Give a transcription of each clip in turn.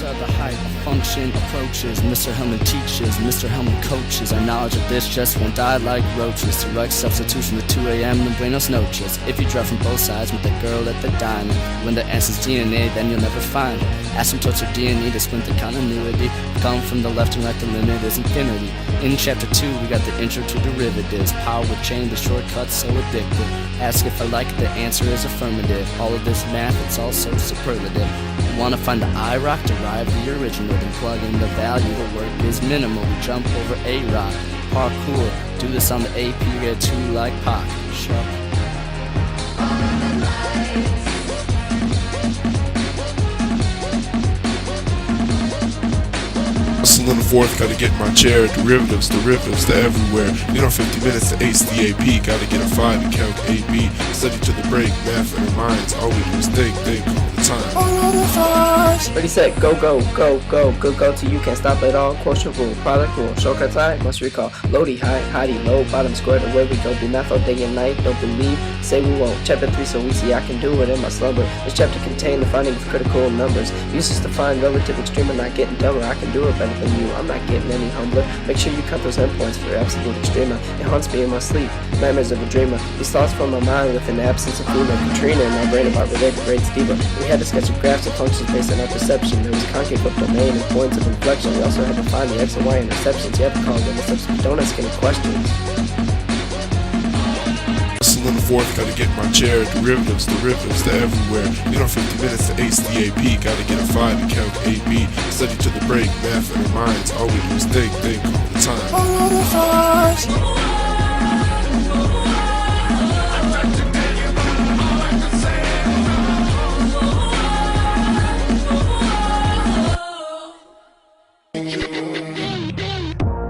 The hype, function, approaches, Mr. Hellman teaches, Mr. Hellman coaches. Our knowledge of this just won't die like roaches. Direct substitution to 2 a.m. and Buenos noches. If you drive from both sides with that girl at the diner, when the answer's DNA, then you'll never find her. Asymptotes or DNA to splint the continuity. Come from the left and right, the limit is infinity. In chapter 2, we got the intro to derivatives. Power with chain, the shortcuts so addictive. Ask if I like it, the answer is affirmative. All of this math, it's also superlative. Wanna find the I-Rock, derive the original, then plug in the value, the work is minimal. We jump over A-Rock, parkour, do this on the AP, get 2 like Pac. Sure. Hustle in the fourth, gotta get my chair. Derivatives to everywhere. 50 minutes to ace the AP. Gotta get a 5 and count AB. Study to the break, math in our minds. All we do is think all the time. All of the fives. Ready, set, go till you can't stop at all. Quotient rule, product rule, shortcuts I must recall. Loady, high, low, bottom square, the way we go. Do math all day and night, don't believe, say we won't. Chapter 3, so we see I can do it in my slumber. This chapter contains the finding of critical numbers. Uses to find relative extreme and not getting dumber. I can do it better than you, I'm not getting any humbler. Make sure you cut those endpoints for absolute extrema. It haunts me in my sleep, nightmares of a dreamer. These thoughts from my mind with an absence of female Katrina in my brain about related grades diva. We had to sketch of graphs of functions based on our perception. There was concave of domain and points of inflection. We also had to find the X and Y interceptions. You have to call them interceptions. Don't ask any questions. Hustle in the fourth, gotta get my chair. Derivatives to everywhere. 50 minutes to ace the AP. Gotta get a 5 and count AB. Study to the break, math in our minds. All we do is think all the time. All of the fives.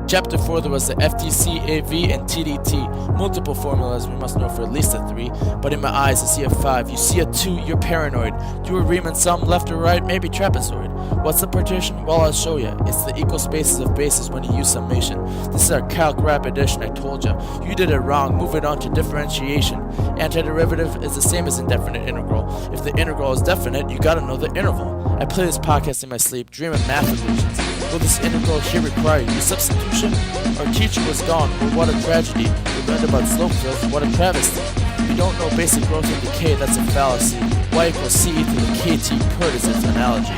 Chapter 4, there was the FTC, AV, and TDT. Multiple formulas, we must know for at least a 3. But in my eyes, I see a 5. You see a 2, you're paranoid. Do a Riemann sum, left or right, maybe trapezoid. What's the partition? Well, I'll show you. It's the equal spaces of bases when you use summation. This is our calc rap addition, I told ya. You did it wrong, move it on to differentiation. Antiderivative is the same as indefinite integral. If the integral is definite, you gotta know the interval. I play this podcast in my sleep, dreaming math illusions. Will this integral here require you substitution? Our teacher was gone, but what a tragedy. We learned about slope fields, what a travesty. You don't know basic growth and decay, that's a fallacy. Y equals C to the KT PERT is its analogy.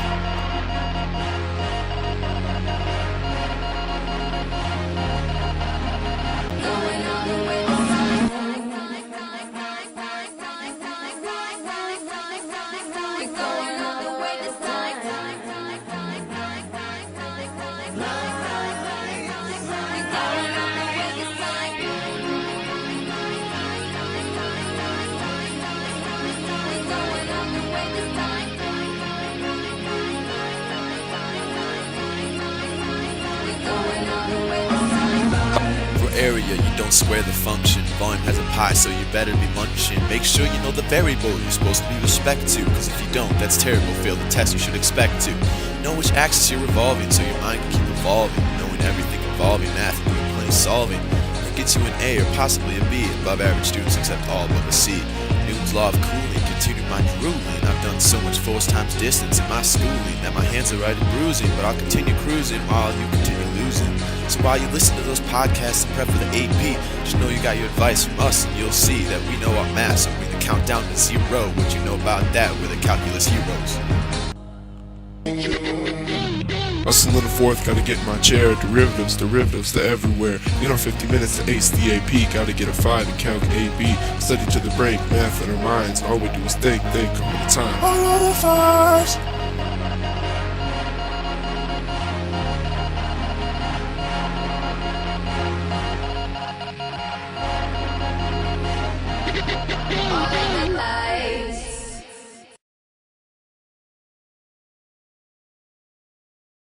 Area, you don't square the function. Volume has a pi, so you better be munching. Make sure you know the variable you're supposed to be respect to, cause if you don't, that's terrible. Fail the test you should expect to. Know which axis you're revolving, so your mind can keep evolving. Knowing everything involving math and doing plenty solving that gets you an A or possibly a B. Above average students except all above a C. Newton's law of cooling continued my drooling. I've done so much force times distance in my schooling that my hands are already bruising, but I'll continue cruising while you continue losing. So while you listen to those podcasts and prep for the AP, just know you got your advice from us, and you'll see that we know our math, so bring the countdown to 0. What you know about that, we're the calculus heroes. Hustle in the fourth, gotta get my chair. Derivatives to everywhere. 50 minutes to ace the AP. Gotta get a 5 and count AB. Study to the break, math in our minds. All we do is think all the time. All of the fives.